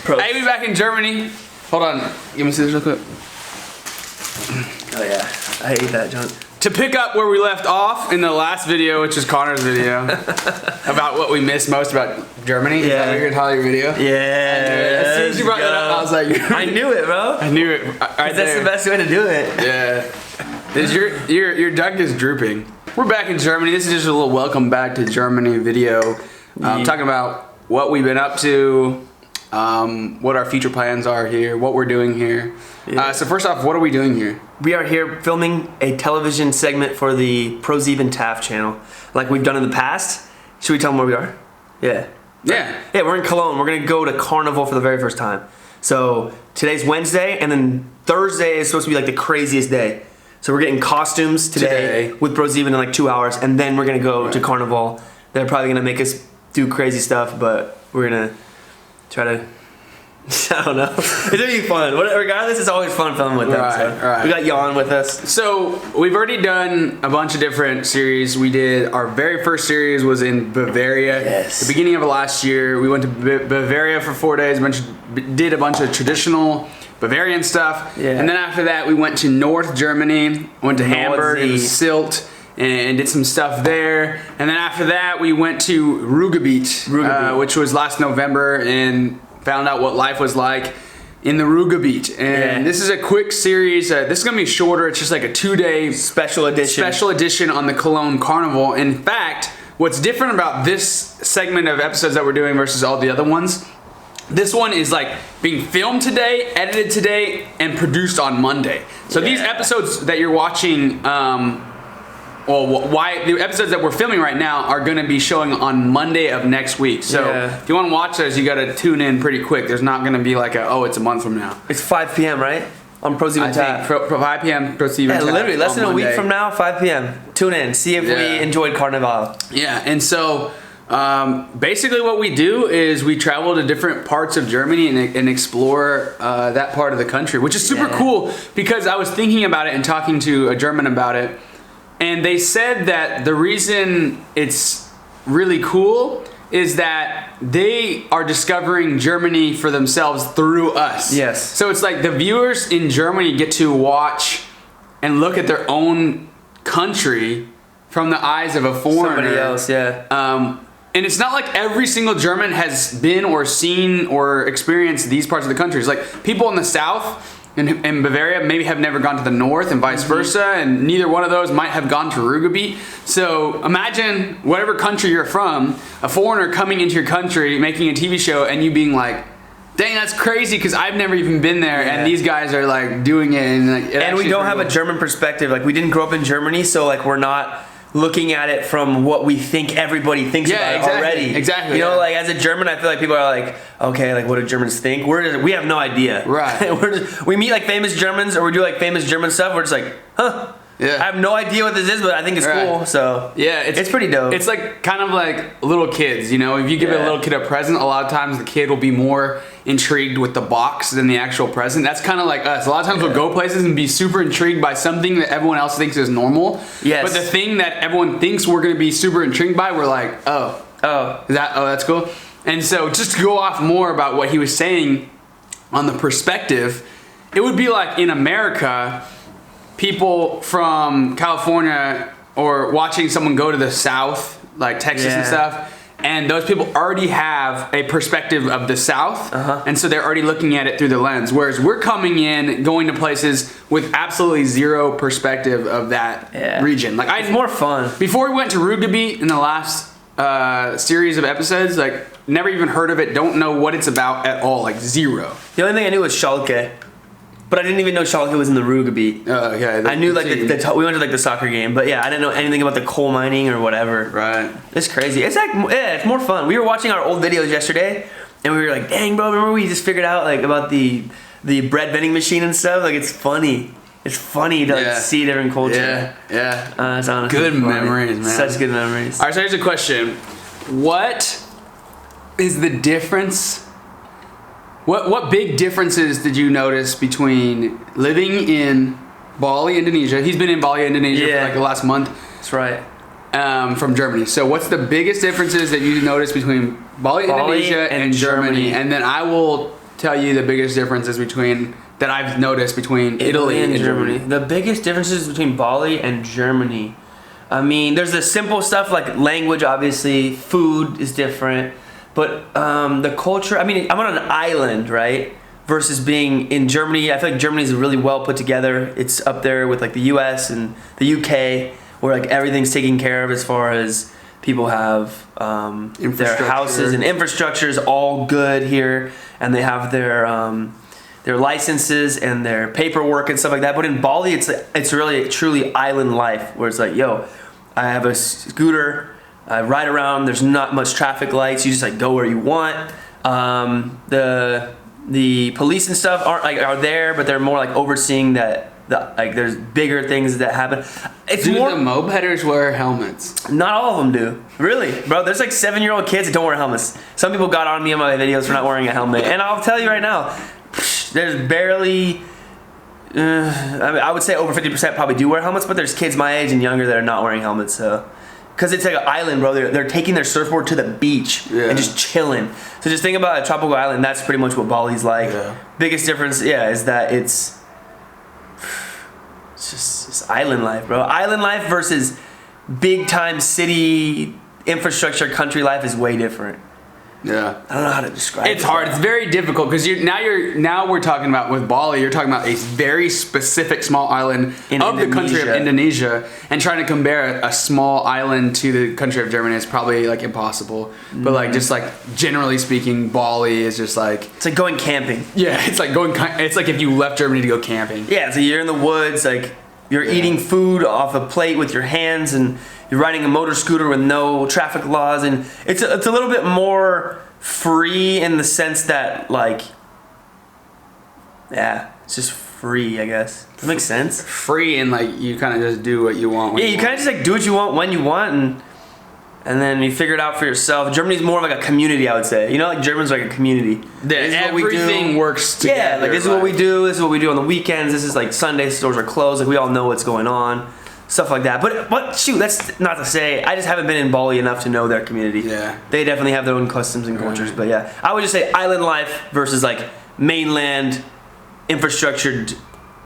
Hey, we back in Germany. Hold on. Give me scissors real quick. Oh yeah, I hate that, John. To pick up where we left off in the last video, which is Connor's video, about what we missed most about Germany. Yeah. Is that what you're calling your video? Yeah. As soon as you brought that up, I was like, I knew it, bro. I knew it. Right, that's the best way to do it. Yeah. Your duck is drooping. We're back in Germany. This is just a little welcome back to Germany video. Talking about what we've been up to, what our future plans are here, what we're doing here. Yeah. So first off, what are we doing here? We are here filming a television segment for the Pro7 Taff channel, like we've done in the past. Should we tell them where we are? Yeah. Yeah. Yeah, we're in Koöln. We're gonna go to Carnival for the very first time. So today's Wednesday, and then Thursday is supposed to be like the craziest day. So we're getting costumes today. With Pro7 in like 2 hours, and then we're gonna go to Carnival. They're probably gonna make us do crazy stuff, but we're gonna try to. I don't know. It's gonna be fun. Regardless, it's always fun filming with them. So. Right. We got Jan with us. So we've already done a bunch of different series. We did our very first series was in Bavaria. Yes. The beginning of last year, we went to Bavaria for 4 days. Did a bunch of traditional Bavarian stuff. Yeah. And then after that, we went to North Germany. Went to Hamburg and Silt. And did some stuff there. And then after that, we went to Ruhrgebiet, which was last November, and found out what life was like in the Ruhrgebiet. And this is a quick series. This is going to be shorter. It's just like a 2-day special edition on the Koöln Karneval. In fact, what's different about this segment of episodes that we're doing versus all the other ones, this one is like being filmed today, edited today, and produced on Monday. So these episodes that you're watching, the episodes that we're filming right now are going to be showing on Monday of next week. So if you want to watch those, you got to tune in pretty quick. There's not going to be like it's a month from now. It's 5 p.m., right? On Pro7 Taff. 5 p.m. Pro7 Taff. Yeah, literally less than a week from now, 5 p.m. Tune in. See if we enjoyed Carnival. Yeah, and so basically what we do is we travel to different parts of Germany and explore that part of the country, which is super cool because I was thinking about it and talking to a German about it. And they said that the reason it's really cool is that they are discovering Germany for themselves through us. Yes. So it's like the viewers in Germany get to watch and look at their own country from the eyes of a foreigner. Somebody else, And it's not like every single German has been or seen or experienced these parts of the country. It's like people in the south in Bavaria maybe have never gone to the north and vice versa, and neither one of those might have gone to Ruhrgebiet. So imagine whatever country you're from, a foreigner coming into your country, making a TV show, and you being like, dang, that's crazy because I've never even been there, and these guys are like doing it. And we don't have a German perspective. Like we didn't grow up in Germany, so like we're not looking at it from what we think everybody thinks about it already. Exactly. You know, like as a German, I feel like people are like, okay, like what do Germans think? We have no idea. Right. We meet like famous Germans or we do like famous German stuff. We're just like, huh. Yeah. I have no idea what this is, but I think it's cool. So yeah, it's pretty dope. It's like kind of like little kids, you know. If you give a little kid a present, a lot of times the kid will be more intrigued with the box than the actual present. That's kind of like us. A lot of times we'll go places and be super intrigued by something that everyone else thinks is normal. Yes. But the thing that everyone thinks we're going to be super intrigued by, we're like, that's cool. And so just to go off more about what he was saying on the perspective, it would be like in America, people from California or watching someone go to the South, like Texas and stuff, and those people already have a perspective of the South, and so they're already looking at it through the lens. Whereas we're coming in, going to places with absolutely zero perspective of that region. Like it's more fun. Before we went to Ruhrgebiet in the last series of episodes, like never even heard of it, don't know what it's about at all, like zero. The only thing I knew was Schalke. But I didn't even know Schalke was in the Ruhrgebiet. Okay. I knew like we went to like the soccer game, but I didn't know anything about the coal mining or whatever. Right. It's crazy. It's like it's more fun. We were watching our old videos yesterday, and we were like, "Dang, bro! Remember we just figured out like about the bread vending machine and stuff? Like it's funny. It's funny to like see different culture. Yeah. It's honestly good funny. memories, man. Such good memories. All right. So here's a question: what is the difference? What big differences did you notice between living in Bali, Indonesia? He's been in Bali, Indonesia for like the last month. That's right. From Germany. So what's the biggest differences that you noticed between Bali Indonesia, and Germany? And then I will tell you the biggest differences that I've noticed between Italy and Germany? The biggest differences between Bali and Germany. I mean, there's the simple stuff like language, obviously. Food is different. But the culture, I mean, I'm on an island, right? Versus being in Germany. I feel like Germany is really well put together. It's up there with like the US and the UK, where like everything's taken care of as far as people have their houses and infrastructure is all good here, and they have their licenses and their paperwork and stuff like that. But in Bali, it's really truly island life, where it's like, yo, I have a scooter, I ride around. There's not much traffic lights. You just like go where you want. The police and stuff are there, but they're more like overseeing that. There's bigger things that happen. Do the mopeders wear helmets? Not all of them do. Really, bro. There's like 7-year-old kids that don't wear helmets. Some people got on me in my videos for not wearing a helmet, and I'll tell you right now, there's barely. I would say over 50% probably do wear helmets, but there's kids my age and younger that are not wearing helmets. So, because it's like an island, bro. They're taking their surfboard to the beach and just chilling. So just think about a tropical island. That's pretty much what Bali's like. Yeah. Biggest difference, is that it's just island life, bro. Island life versus big time city infrastructure country life is way different. Yeah, I don't know how to describe it. It's hard. It's very difficult because now we're talking about with Bali. You're talking about a very specific small island of the country of Indonesia, and trying to compare a small island to the country of Germany is probably like impossible. But like just like generally speaking, Bali is just like it's like going camping. Yeah, it's like It's like if you left Germany to go camping. Yeah, so you're in the woods, like you're eating food off a plate with your hands, and you're riding a motor scooter with no traffic laws, and it's a little bit more free in the sense that like, it's just free, I guess. Does that make sense? Free and like you kind of just do what you want. You kind of just like do what you want when you want, and then you figure it out for yourself. Germany's more like a community, I would say. You know, like Germans are like a community. Everything works together. Yeah, like this is what we do. This is what we do on the weekends. This is like Sunday stores are closed. Like we all know what's going on. Stuff like that. But shoot, that's not to say I just haven't been in Bali enough to know their community. Yeah. They definitely have their own customs and cultures. But yeah, I would just say island life versus like mainland infrastructured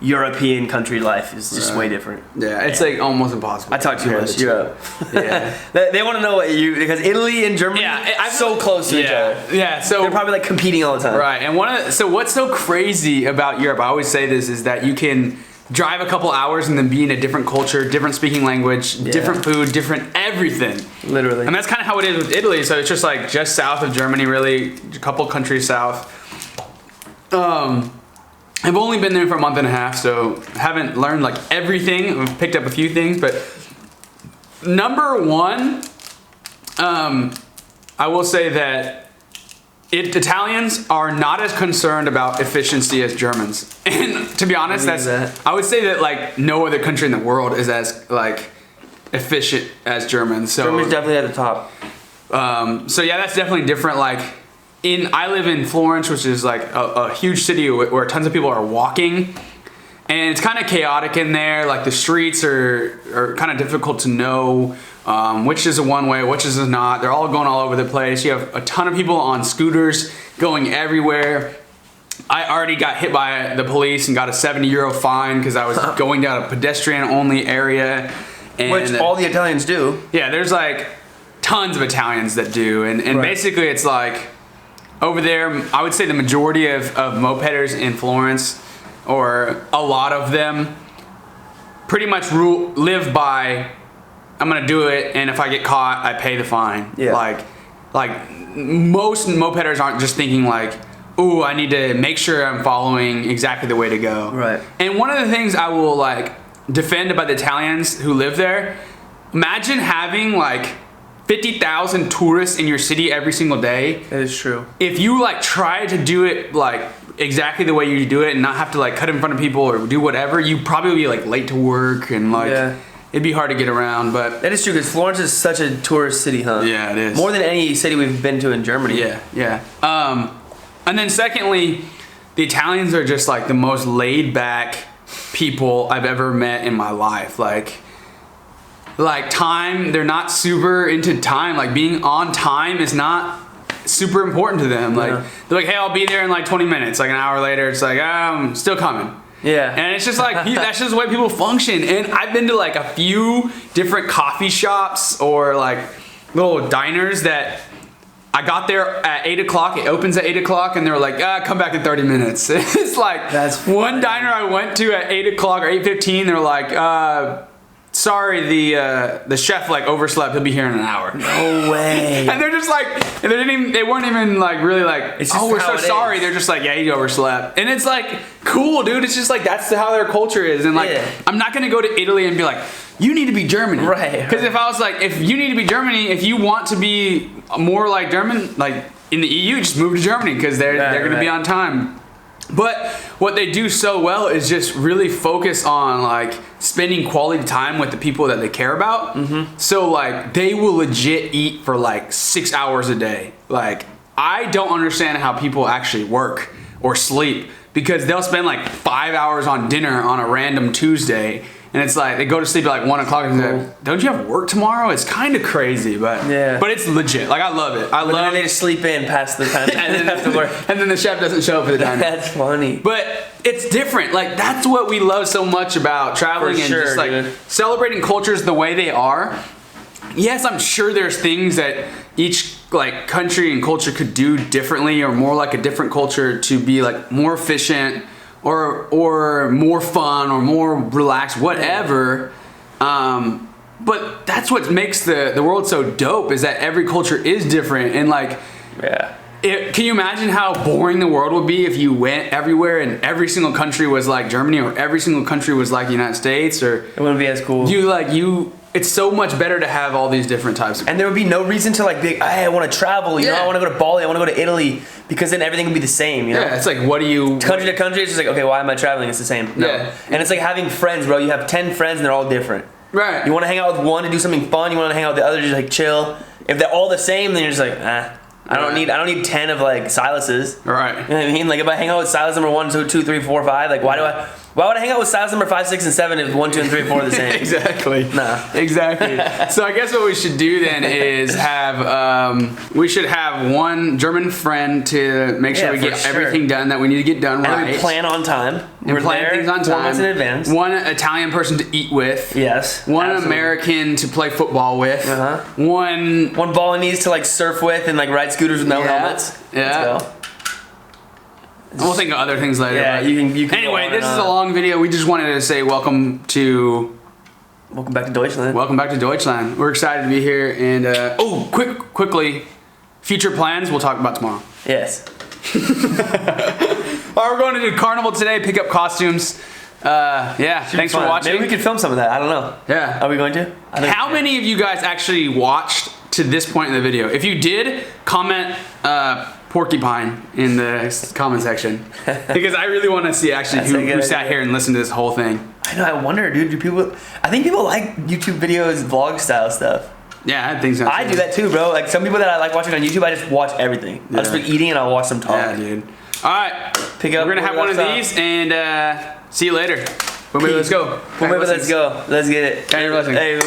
European country life is just way different. Yeah, it's like almost impossible. I talk too much. You're up. Yeah. They want to know what because Italy and Germany are so close to each other. Yeah, so they're probably like competing all the time. Right. And so what's so crazy about Europe, I always say this, is that you can drive a couple hours and then be in a different culture, different speaking language, different food, different everything. Literally. And that's kind of how it is with Italy. So it's just like just south of Germany, really, a couple countries south. I've only been there for a month and a half, so haven't learned like everything. I've picked up a few things, but number one, I will say that Italians are not as concerned about efficiency as Germans. And to be honest, I would say that like no other country in the world is as like efficient as Germans. So Germany's definitely at the top. So yeah, that's definitely different. Like I live in Florence, which is like a huge city where tons of people are walking, and it's kind of chaotic in there. Like the streets are kind of difficult to know which is a one-way, which is not. They're all going all over the place. You have a ton of people on scooters going everywhere. I already got hit by the police and got a 70 € fine because I was going down a pedestrian-only area. And which all the Italians do. Yeah, there's like tons of Italians that do. And basically it's like over there, I would say the majority of mopeders in Florence, or a lot of them, pretty much live by, I'm gonna do it, and if I get caught, I pay the fine. Yeah. Like most mopeders aren't just thinking like, ooh, I need to make sure I'm following exactly the way to go. Right. And one of the things I will like defend about the Italians who live there, imagine having like 50,000 tourists in your city every single day. That is true. If you like try to do it like exactly the way you do it and not have to like cut in front of people or do whatever, you probably be like late to work and like it'd be hard to get around. But that is true because Florence is such a tourist city, huh? Yeah, it is. More than any city we've been to in Germany. Yeah. And then secondly, the Italians are just like the most laid back people I've ever met in my life. Like time, they're not super into time. Like being on time is not super important to them. Like they're like, hey, I'll be there in like 20 minutes. Like an hour later, it's like, I'm still coming. Yeah. And it's just like, that's just the way people function. And I've been to like a few different coffee shops or like little diners that I got there at 8 o'clock. It opens at 8 o'clock, and they were like, come back in 30 minutes. It's like one diner I went to at 8 o'clock or 8:15. They're like, sorry, the chef like overslept. He'll be here in an hour. No way. And they're just like, and they weren't even like really like, oh, we're so sorry. They're just like, yeah, he overslept. And it's like, cool, dude. It's just like, that's how their culture is. And like, I'm not gonna go to Italy and be like, you need to be Germany. Right. Because if I was like, if you need to be Germany, if you want to be more like German, like in the EU, just move to Germany because they're gonna be on time. But what they do so well is just really focus on like spending quality time with the people that they care about. So like they will legit eat for like 6 hours a day. Like I don't understand how people actually work or sleep, because they'll spend like 5 hours on dinner on a random Tuesday. And it's like, they go to sleep at like 1 o'clock and they're like, don't you have work tomorrow? It's kind of crazy, but it's legit. Like, I love it. I love they just sleep in past the time and then have to work. And then the chef doesn't show up for the diner. That's funny. But it's different. Like, that's what we love so much about traveling and just like celebrating cultures the way they are. Yes, I'm sure there's things that each like country and culture could do differently, or more like a different culture to be like more efficient, or more fun, or more relaxed, whatever. But that's what makes the world so dope, is that every culture is different. And like, can you imagine how boring the world would be if you went everywhere and every single country was like Germany, or every single country was like the United States? Or it wouldn't be as cool. It's so much better to have all these different types of. And there would be no reason to like be, hey, I want to travel, you know, I want to go to Bali, I want to go to Italy, because then everything would be the same, you know? Yeah, it's like, what do you... Country to country, it's just like, okay, why am I traveling? It's the same. No. Yeah. And it's like having friends, bro. You have 10 friends and they're all different. Right. You want to hang out with one to do something fun, you want to hang out with the other to just like chill. If they're all the same, then you're just like, I don't need 10 of like Silas's. Right. You know what I mean? Like if I hang out with Silas number 1, 2, 3, 4, 5, like why would I hang out with Silas number 5, 6, and 7 if 1, 2, and 3, 4 are the same? Exactly. Nah. Exactly. So I guess what we should do then is have we should have one German friend to make sure we get everything done that we need to get done right. And we plan on time. And plan things on time. 4 months in advance. One Italian person to eat with. Yes. One American to play football with. One Balinese to like surf with and like ride scooters with no helmets. Yeah. Let's go. We'll think of other things later. Yeah, you can anyway, this is a long video. We just wanted to say welcome back to Deutschland. Welcome back to Deutschland. We're excited to be here. And quickly, future plans we'll talk about tomorrow. Yes. Alright, we're going to do Carnival today. Pick up costumes. Thanks for watching. Maybe we could film some of that. I don't know. Yeah. Are we going to? How many of you guys actually watched to this point in the video? If you did, comment porcupine in the comment section, because I really want to see actually who sat here and listened to this whole thing. I know. I wonder, dude. I think people like YouTube videos, vlog style stuff. Yeah, I think so. I do that too, bro. Like some people that I like watching on YouTube, I just watch everything. I'll just be eating and I'll watch them talk. Yeah, dude. All right, pick up. We're gonna have one of these and see you later. Let's go. Let's go. Let's get it. Hey,